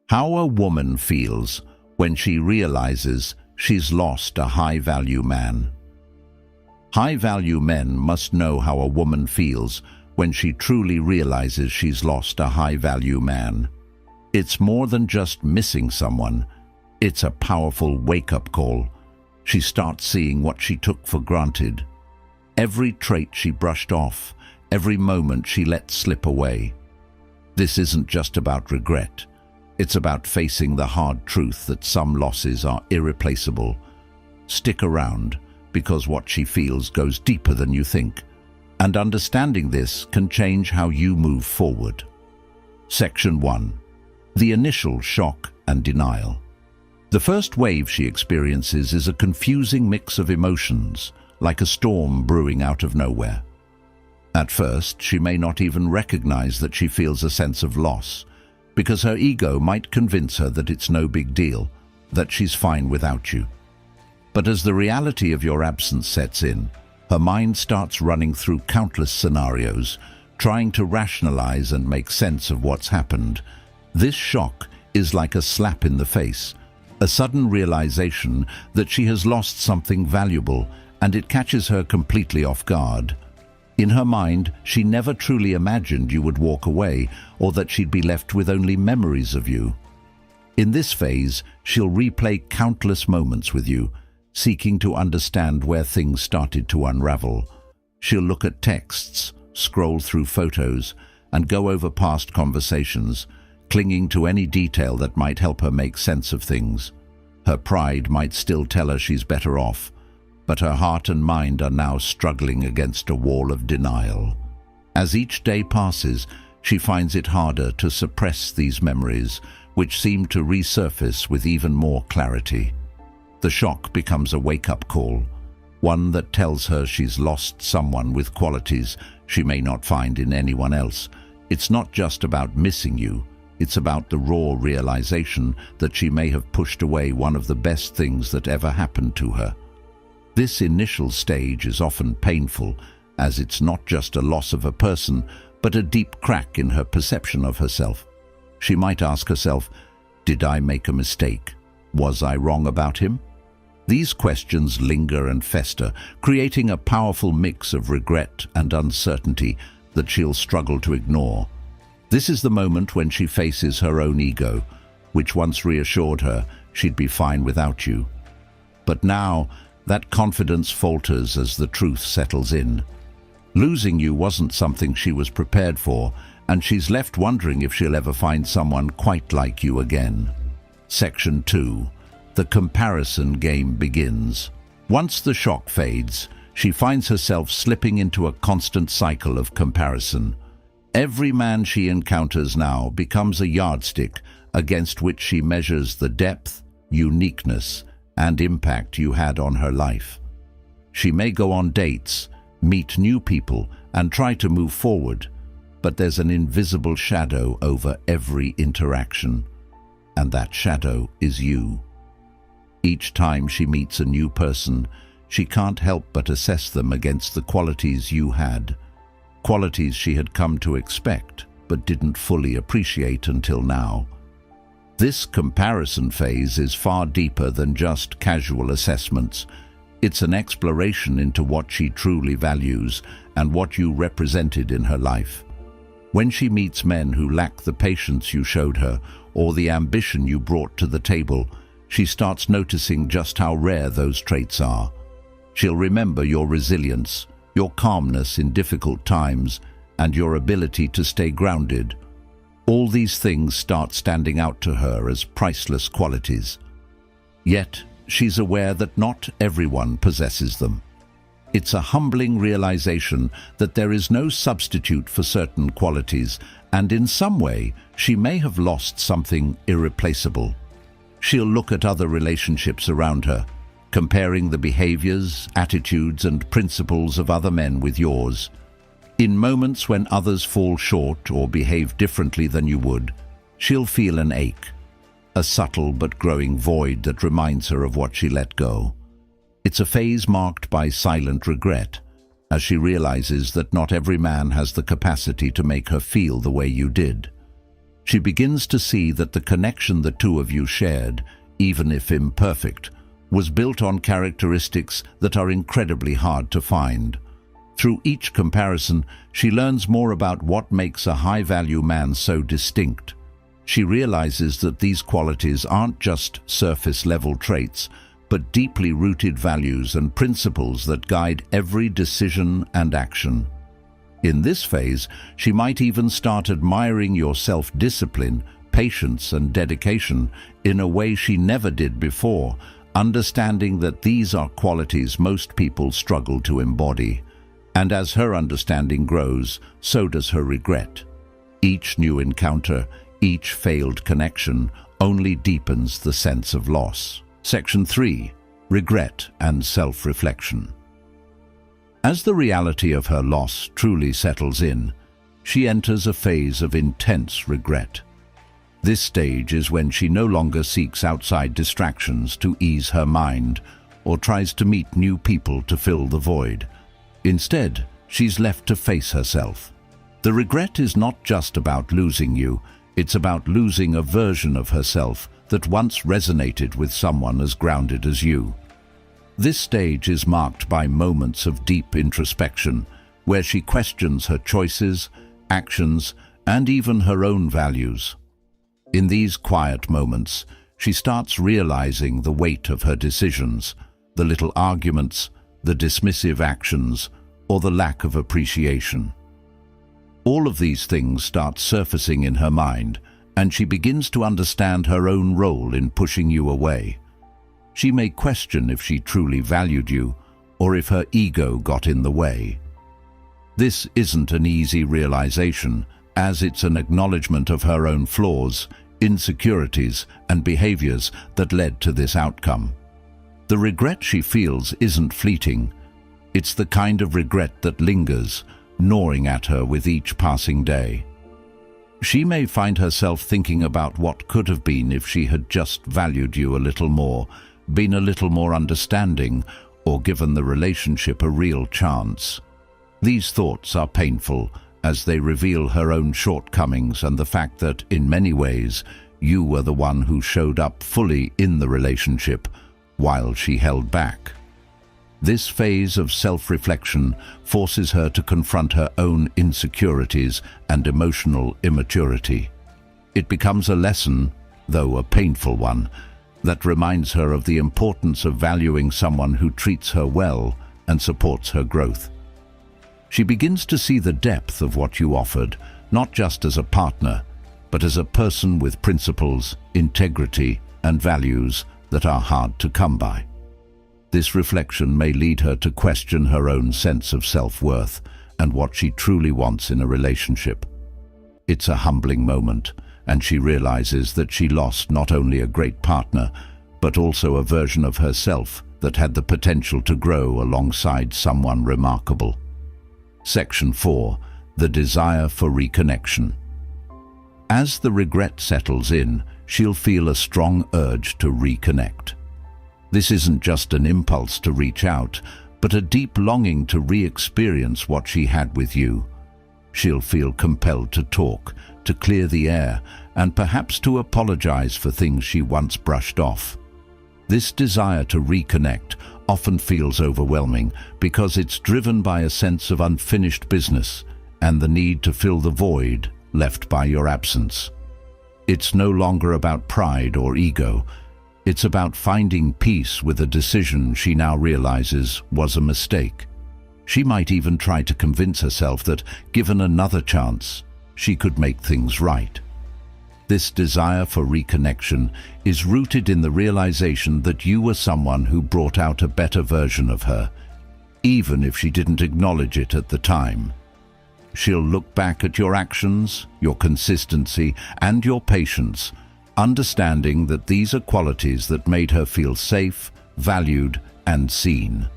How a woman feels when she realizes she's lost a high-value man. High-value men must know how a woman feels when she truly realizes she's lost a high-value man. It's more than just missing someone. It's a powerful wake-up call. She starts seeing what she took for granted. Every trait she brushed off, every moment she let slip away. This isn't just about regret. It's about facing the hard truth that some losses are irreplaceable. Stick around, because what she feels goes deeper than you think. And understanding this can change how you move forward. Section 1. The initial shock and denial. The first wave she experiences is a confusing mix of emotions, like a storm brewing out of nowhere. At first, she may not even recognize that she feels a sense of loss, because her ego might convince her that it's no big deal, that she's fine without you. But as the reality of your absence sets in, her mind starts running through countless scenarios, trying to rationalize and make sense of what's happened. This shock is like a slap in the face, a sudden realization that she has lost something valuable, and it catches her completely off guard. In her mind, she never truly imagined you would walk away, or that she'd be left with only memories of you. In this phase, she'll replay countless moments with you, seeking to understand where things started to unravel. She'll look at texts, scroll through photos, and go over past conversations, clinging to any detail that might help her make sense of things. Her pride might still tell her she's better off, but her heart and mind are now struggling against a wall of denial. As each day passes, she finds it harder to suppress these memories, which seem to resurface with even more clarity. The shock becomes a wake-up call, one that tells her she's lost someone with qualities she may not find in anyone else. It's not just about missing you, it's about the raw realization that she may have pushed away one of the best things that ever happened to her. This initial stage is often painful, as it's not just a loss of a person, but a deep crack in her perception of herself. She might ask herself, did I make a mistake? Was I wrong about him? These questions linger and fester, creating a powerful mix of regret and uncertainty that she'll struggle to ignore. This is the moment when she faces her own ego, which once reassured her she'd be fine without you. But now, that confidence falters as the truth settles in. Losing you wasn't something she was prepared for, and she's left wondering if she'll ever find someone quite like you again. Section 2. The comparison game begins. Once the shock fades, she finds herself slipping into a constant cycle of comparison. Every man she encounters now becomes a yardstick against which she measures the depth, uniqueness, and impact you had on her life. She may go on dates, meet new people, and try to move forward, but there's an invisible shadow over every interaction, and that shadow is you. Each time she meets a new person, she can't help but assess them against the qualities you had, qualities she had come to expect but didn't fully appreciate until now. This comparison phase is far deeper than just casual assessments. It's an exploration into what she truly values and what you represented in her life. When she meets men who lack the patience you showed her or the ambition you brought to the table, she starts noticing just how rare those traits are. She'll remember your resilience, your calmness in difficult times, and your ability to stay grounded. All these things start standing out to her as priceless qualities. Yet, she's aware that not everyone possesses them. It's a humbling realization that there is no substitute for certain qualities, and in some way, she may have lost something irreplaceable. She'll look at other relationships around her, comparing the behaviors, attitudes, and principles of other men with yours. In moments when others fall short or behave differently than you would, she'll feel an ache, a subtle but growing void that reminds her of what she let go. It's a phase marked by silent regret, as she realizes that not every man has the capacity to make her feel the way you did. She begins to see that the connection the two of you shared, even if imperfect, was built on characteristics that are incredibly hard to find. Through each comparison, she learns more about what makes a high-value man so distinct. She realizes that these qualities aren't just surface-level traits, but deeply rooted values and principles that guide every decision and action. In this phase, she might even start admiring your self-discipline, patience, and dedication in a way she never did before, understanding that these are qualities most people struggle to embody. And as her understanding grows, so does her regret. Each new encounter, each failed connection, only deepens the sense of loss. Section 3. Regret and self-reflection. As the reality of her loss truly settles in, she enters a phase of intense regret. This stage is when she no longer seeks outside distractions to ease her mind or tries to meet new people to fill the void. Instead, she's left to face herself. The regret is not just about losing you, it's about losing a version of herself that once resonated with someone as grounded as you. This stage is marked by moments of deep introspection, where she questions her choices, actions, and even her own values. In these quiet moments, she starts realizing the weight of her decisions, the little arguments, the dismissive actions, or the lack of appreciation. All of these things start surfacing in her mind, and she begins to understand her own role in pushing you away. She may question if she truly valued you, or if her ego got in the way. This isn't an easy realization, as it's an acknowledgement of her own flaws, insecurities, and behaviors that led to this outcome. The regret she feels isn't fleeting. It's the kind of regret that lingers, gnawing at her with each passing day. She may find herself thinking about what could have been if she had just valued you a little more, been a little more understanding, or given the relationship a real chance. These thoughts are painful, as they reveal her own shortcomings and the fact that, in many ways, you were the one who showed up fully in the relationship, while she held back. This phase of self-reflection forces her to confront her own insecurities and emotional immaturity. It becomes a lesson, though a painful one, that reminds her of the importance of valuing someone who treats her well and supports her growth. She begins to see the depth of what you offered, not just as a partner, but as a person with principles, integrity, and values that are hard to come by. This reflection may lead her to question her own sense of self-worth and what she truly wants in a relationship. It's a humbling moment, and she realizes that she lost not only a great partner, but also a version of herself that had the potential to grow alongside someone remarkable. Section 4. The desire for reconnection. As the regret settles in, she'll feel a strong urge to reconnect. This isn't just an impulse to reach out, but a deep longing to re-experience what she had with you. She'll feel compelled to talk, to clear the air, and perhaps to apologize for things she once brushed off. This desire to reconnect often feels overwhelming because it's driven by a sense of unfinished business and the need to fill the void left by your absence. It's no longer about pride or ego. It's about finding peace with a decision she now realizes was a mistake. She might even try to convince herself that, given another chance, she could make things right. This desire for reconnection is rooted in the realization that you were someone who brought out a better version of her, even if she didn't acknowledge it at the time. She'll look back at your actions, your consistency, and your patience, understanding that these are qualities that made her feel safe, valued, and seen.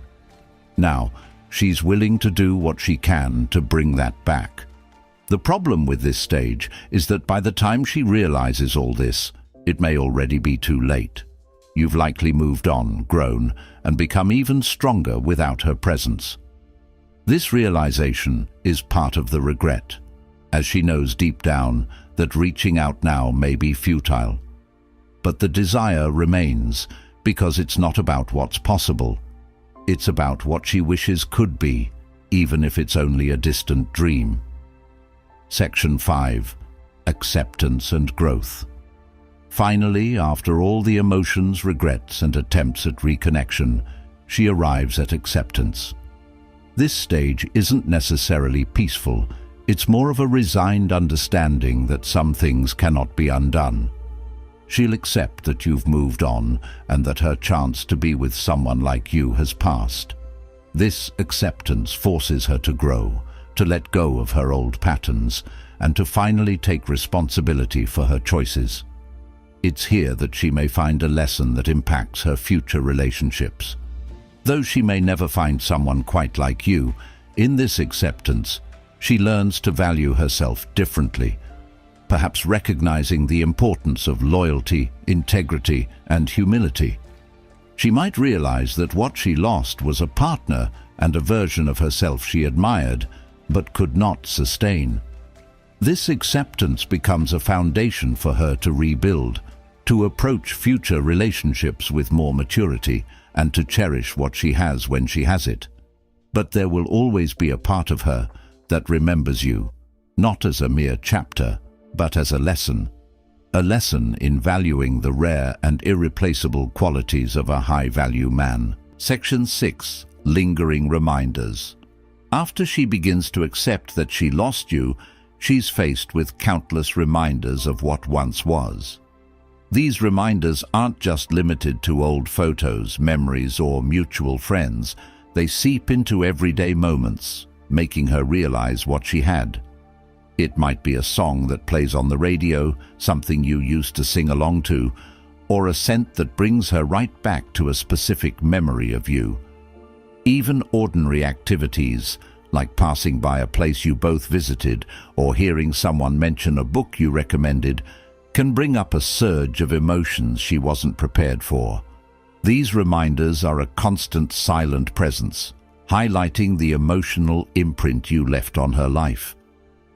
Now, she's willing to do what she can to bring that back. The problem with this stage is that by the time she realizes all this, it may already be too late. You've likely moved on, grown, and become even stronger without her presence. This realization is part of the regret, as she knows deep down that reaching out now may be futile. But the desire remains, because it's not about what's possible. It's about what she wishes could be, even if it's only a distant dream. Section 5. Acceptance and growth. Finally, after all the emotions, regrets, and attempts at reconnection, she arrives at acceptance. This stage isn't necessarily peaceful. It's more of a resigned understanding that some things cannot be undone. She'll accept that you've moved on and that her chance to be with someone like you has passed. This acceptance forces her to grow, to let go of her old patterns, and to finally take responsibility for her choices. It's here that she may find a lesson that impacts her future relationships. Though she may never find someone quite like you, in this acceptance, she learns to value herself differently, perhaps recognizing the importance of loyalty, integrity, and humility. She might realize that what she lost was a partner and a version of herself she admired, but could not sustain. This acceptance becomes a foundation for her to rebuild, to approach future relationships with more maturity, and to cherish what she has when she has it. But there will always be a part of her that remembers you, not as a mere chapter, but as a lesson in valuing the rare and irreplaceable qualities of a high-value man. Section 6. Lingering reminders. After she begins to accept that she lost you, she's faced with countless reminders of what once was. These reminders aren't just limited to old photos, memories, or mutual friends. They seep into everyday moments, making her realize what she had. It might be a song that plays on the radio, something you used to sing along to, or a scent that brings her right back to a specific memory of you. Even ordinary activities, like passing by a place you both visited or hearing someone mention a book you recommended, can bring up a surge of emotions she wasn't prepared for. These reminders are a constant silent presence, highlighting the emotional imprint you left on her life.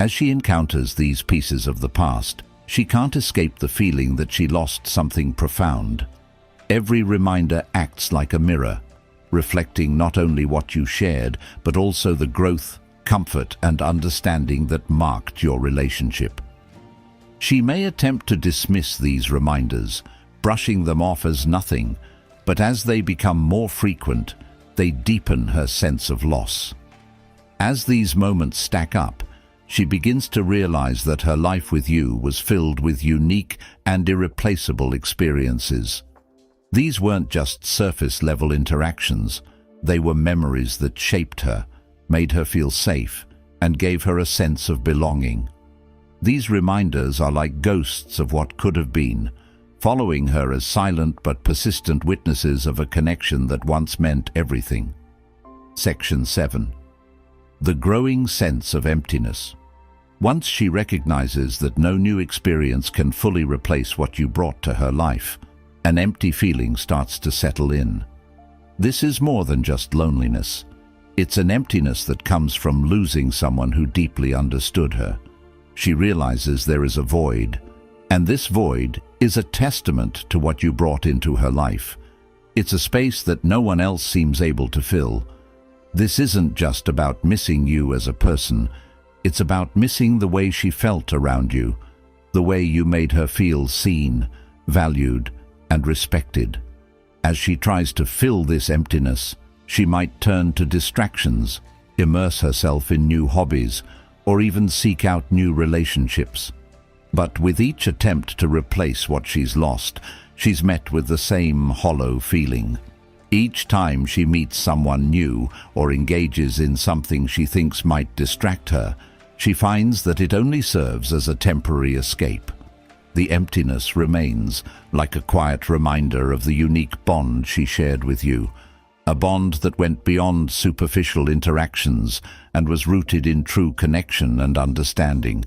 As she encounters these pieces of the past, she can't escape the feeling that she lost something profound. Every reminder acts like a mirror, reflecting not only what you shared, but also the growth, comfort, and understanding that marked your relationship. She may attempt to dismiss these reminders, brushing them off as nothing, but as they become more frequent, they deepen her sense of loss. As these moments stack up, she begins to realize that her life with you was filled with unique and irreplaceable experiences. These weren't just surface-level interactions. They were memories that shaped her, made her feel safe, and gave her a sense of belonging. These reminders are like ghosts of what could have been, following her as silent but persistent witnesses of a connection that once meant everything. Section 7. The growing sense of emptiness. Once she recognizes that no new experience can fully replace what you brought to her life, an empty feeling starts to settle in. This is more than just loneliness. It's an emptiness that comes from losing someone who deeply understood her. She realizes there is a void, and this void is a testament to what you brought into her life. It's a space that no one else seems able to fill. This isn't just about missing you as a person. It's about missing the way she felt around you, the way you made her feel seen, valued, and respected. As she tries to fill this emptiness, she might turn to distractions, immerse herself in new hobbies, or even seek out new relationships. But with each attempt to replace what she's lost, she's met with the same hollow feeling. Each time she meets someone new or engages in something she thinks might distract her, she finds that it only serves as a temporary escape. The emptiness remains, like a quiet reminder of the unique bond she shared with you, a bond that went beyond superficial interactions and was rooted in true connection and understanding.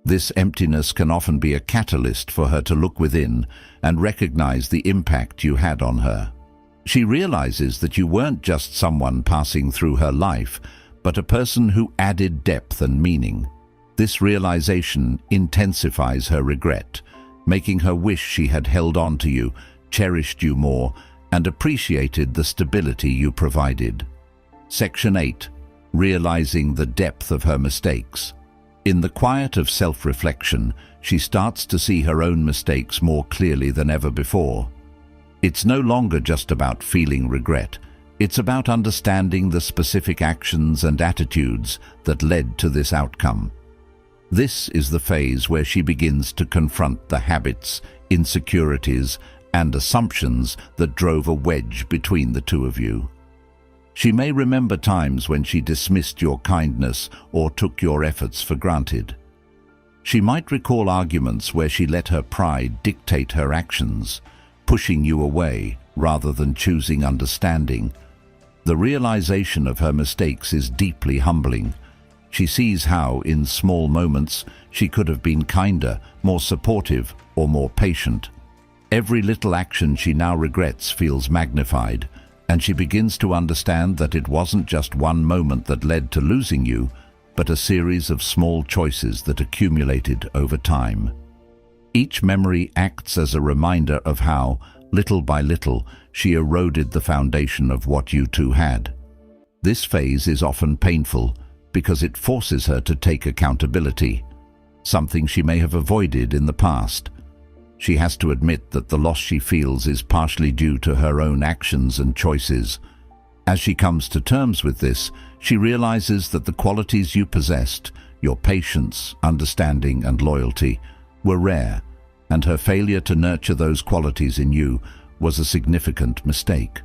This emptiness can often be a catalyst for her to look within and recognize the impact you had on her. She realizes that you weren't just someone passing through her life, but a person who added depth and meaning. This realization intensifies her regret, making her wish she had held on to you, cherished you more, and appreciated the stability you provided. Section 8. Realizing the depth of her mistakes. In the quiet of self-reflection, she starts to see her own mistakes more clearly than ever before. It's no longer just about feeling regret. It's about understanding the specific actions and attitudes that led to this outcome. This is the phase where she begins to confront the habits, insecurities, and assumptions that drove a wedge between the two of you. She may remember times when she dismissed your kindness or took your efforts for granted. She might recall arguments where she let her pride dictate her actions, pushing you away rather than choosing understanding. The realization of her mistakes is deeply humbling. She sees how, in small moments, she could have been kinder, more supportive, or more patient. Every little action she now regrets feels magnified, and she begins to understand that it wasn't just one moment that led to losing you, but a series of small choices that accumulated over time. Each memory acts as a reminder of how, little by little, she eroded the foundation of what you two had. This phase is often painful because it forces her to take accountability, something she may have avoided in the past. She has to admit that the loss she feels is partially due to her own actions and choices. As she comes to terms with this, she realizes that the qualities you possessed, your patience, understanding, and loyalty, were rare, and her failure to nurture those qualities in you was a significant mistake.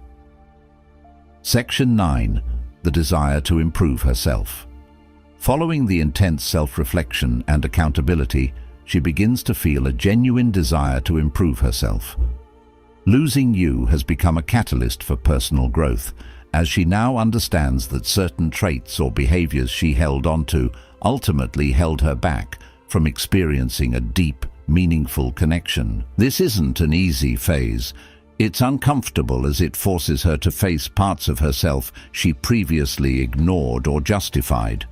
Section 9. The desire to improve herself. Following the intense self-reflection and accountability, she begins to feel a genuine desire to improve herself. Losing you has become a catalyst for personal growth, as she now understands that certain traits or behaviors she held onto ultimately held her back from experiencing a deep, meaningful connection. This isn't an easy phase. It's uncomfortable as it forces her to face parts of herself she previously ignored or justified.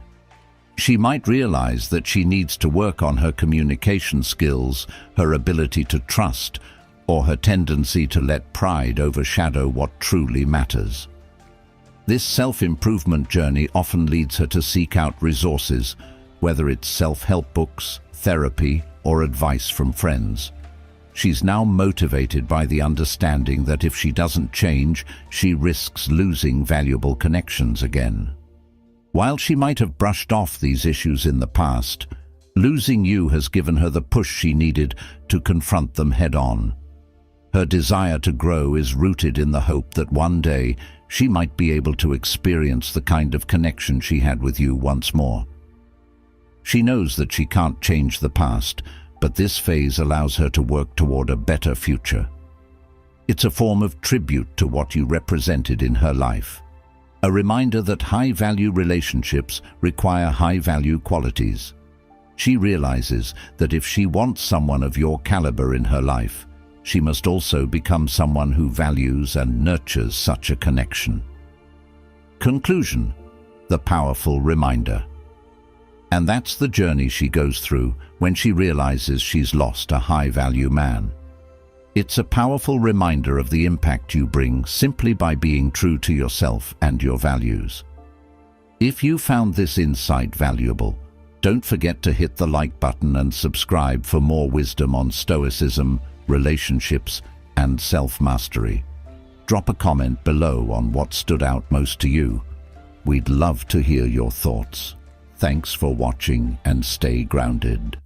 She might realize that she needs to work on her communication skills, her ability to trust, or her tendency to let pride overshadow what truly matters. This self-improvement journey often leads her to seek out resources, whether it's self-help books, therapy, or advice from friends. She's now motivated by the understanding that if she doesn't change, she risks losing valuable connections again. While she might have brushed off these issues in the past, losing you has given her the push she needed to confront them head-on. Her desire to grow is rooted in the hope that one day she might be able to experience the kind of connection she had with you once more. She knows that she can't change the past, but this phase allows her to work toward a better future. It's a form of tribute to what you represented in her life. A reminder that high-value relationships require high-value qualities. She realizes that if she wants someone of your caliber in her life, she must also become someone who values and nurtures such a connection. Conclusion: the powerful reminder. And that's the journey she goes through when she realizes she's lost a high-value man. It's a powerful reminder of the impact you bring simply by being true to yourself and your values. If you found this insight valuable, don't forget to hit the like button and subscribe for more wisdom on Stoicism, relationships, and self-mastery. Drop a comment below on what stood out most to you. We'd love to hear your thoughts. Thanks for watching and stay grounded.